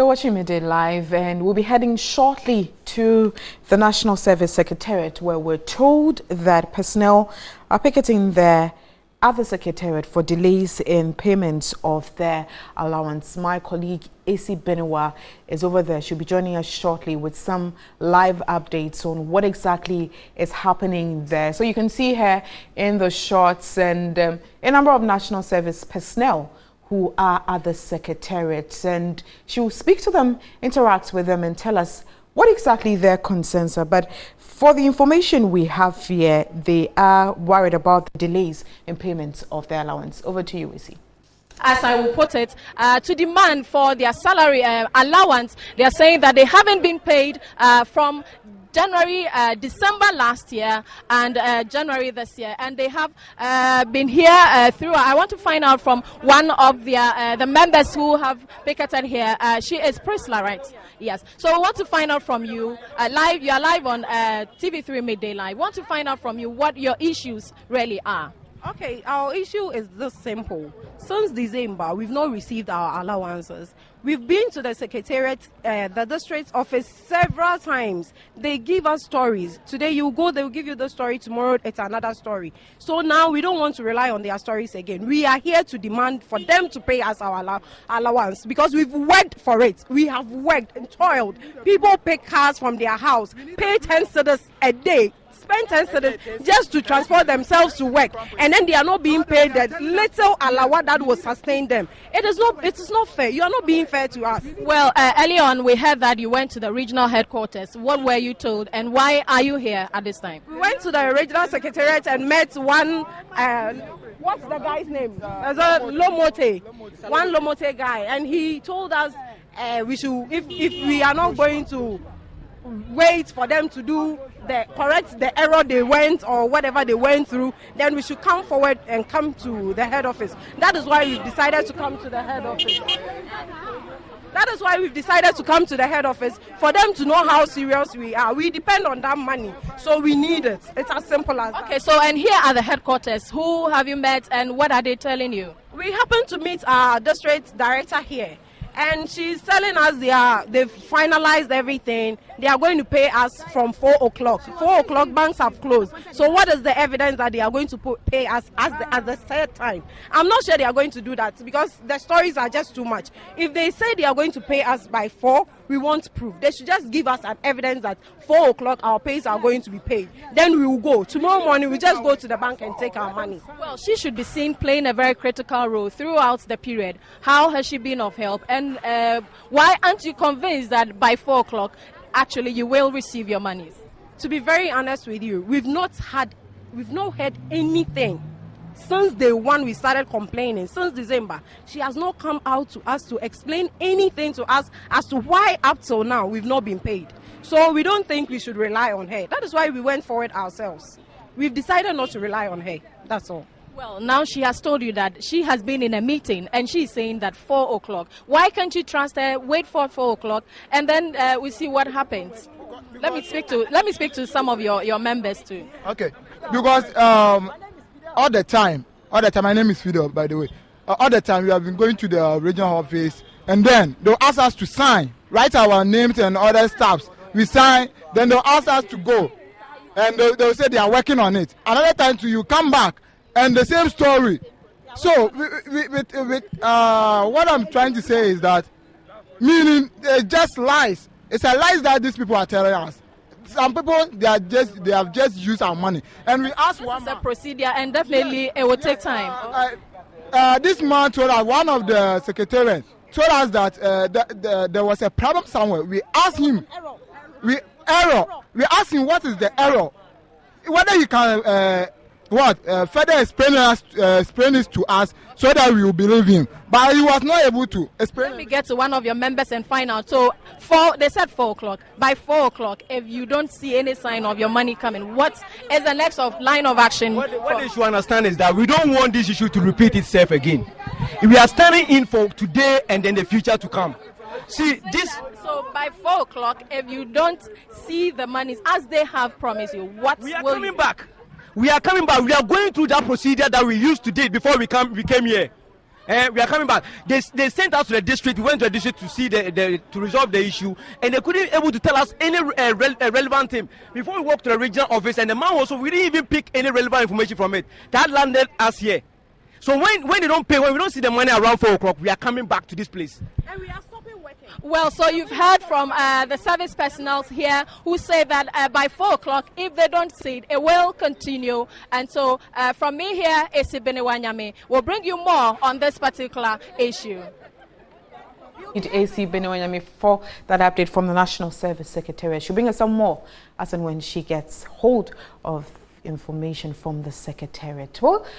Still watching Midday Live, and we'll be heading shortly to the National Service Secretariat, where we're told that personnel are picketing there at the Secretariat for delays in payments of their allowance. My colleague AC Benewa is over there. She'll be joining us shortly with some live updates on what exactly is happening there. So you can see her in the shots, and a number of National Service personnel who are at the Secretariat, and she will speak to them, interact with them, and tell us what exactly their concerns are. But for the information we have here, they are worried about the delays in payments of their allowance. Over to you, Issy. As I will put it, to demand for their salary allowance, they are saying that they haven't been paid from January, December last year and January this year, and they have been here through. I want to find out from one of the members who have picketed here. She is Priscilla, right? Yes. So I want to find out from you live. You are live on TV3 Midday Live. Want to find out from you what your issues really are. Okay, our issue is this simple. Since December, we've not received our allowances. We've been to the Secretariat, the district office several times. They give us stories. Today you go, they will give you the story. Tomorrow it's another story. So now we don't want to rely on their stories again. We are here to demand for them to pay us our allowance because we've worked for it. We have worked and toiled. People pay cars from their house, pay 10 cedis a day, spend 10 cedis just to transport themselves to work, and then they are not being paid that little allowance that will sustain them. It is not fair. You are not being fair to us. Well, early on we heard that you went to the regional headquarters. What were you told, and why are you here at this time? We went to the regional secretariat and met one what's the guy's name? There's a Lomote, one Lomote guy, and he told us we should, if we are not going to wait for them to do correct the error they went or whatever they went through, then we should come forward and come to the head office. That is why we've decided to come to the head office. That is why we've decided to come to the head office, for them to know how serious we are. We depend on that money, so we need it. It's as simple as that. Okay, so and here at the headquarters, who have you met and what are they telling you? We happen to meet our district director here, and she's telling us they've finalized everything. They are going to pay us from 4 o'clock. 4 o'clock, banks have closed. So what is the evidence that they are going to pay us at the set time? I'm not sure they are going to do that because the stories are just too much. If they say they are going to pay us by 4, we want proof. They should just give us an evidence that 4 o'clock our pays are going to be paid. Then we will go. Tomorrow morning we just go to the bank and take our money. Well, she should be seen playing a very critical role throughout the period. How has she been of help? And why aren't you convinced that by 4 o'clock actually you will receive your monies? To be very honest with you, we've not heard anything since day one. We started complaining since December. She has not come out to us to explain anything to us as to why up till now we've not been paid. So we don't think we should rely on her. That is why we went forward ourselves. We've decided not to rely on her. That's all. Well, now she has told you that she has been in a meeting and she's saying that 4 o'clock. Why can't you trust her? Wait for 4 o'clock and then we see what happens. Let me speak to some of your members too. Okay, because all the time, my name is Fido, by the way. All the time we have been going to the regional office, and then they'll ask us to sign, write our names and other stuffs. We sign, then they'll ask us to go, and they'll say they are working on it. Another time too, you come back, and the same story. So with what I'm trying to say is that, meaning just lies. It's a lies that these people are telling us. Some people they have just used our money, and we ask one. It's a procedure, and definitely it will take time. This man told us, one of the secretariats told us that there was a problem somewhere. We asked him, we asked him what is the error, whether he can further explain this to us so that we will believe him. But he was not able to explain. Let me get to one of your members and find out. So they said 4 o'clock. By 4 o'clock, if you don't see any sign of your money coming, what is the next line of action? What they should understand is that we don't want this issue to repeat itself again. We are standing in for today and then the future to come. See this. So by 4 o'clock, if you don't see the monies as they have promised you, we are coming back. We are coming back. We are going through that procedure that we used to do before we came here. We are coming back. They sent us to the district. We went to the district to see to resolve the issue, and they couldn't able to tell us any relevant thing. Before we walked to the regional office, and the man also, we didn't even pick any relevant information from it. That landed us here. So when they don't pay, when we don't see the money around 4 o'clock, we are coming back to this place. And we are stopping working. Well, so you've heard from the service personnel here who say that by 4 o'clock, if they don't see it, it will continue. And so from me here, Esi Benewanyame, will bring you more on this particular issue. AC Benewanyame for that update from the National Service Secretariat. She'll bring us some more as and when she gets hold of information from the Secretariat. Well,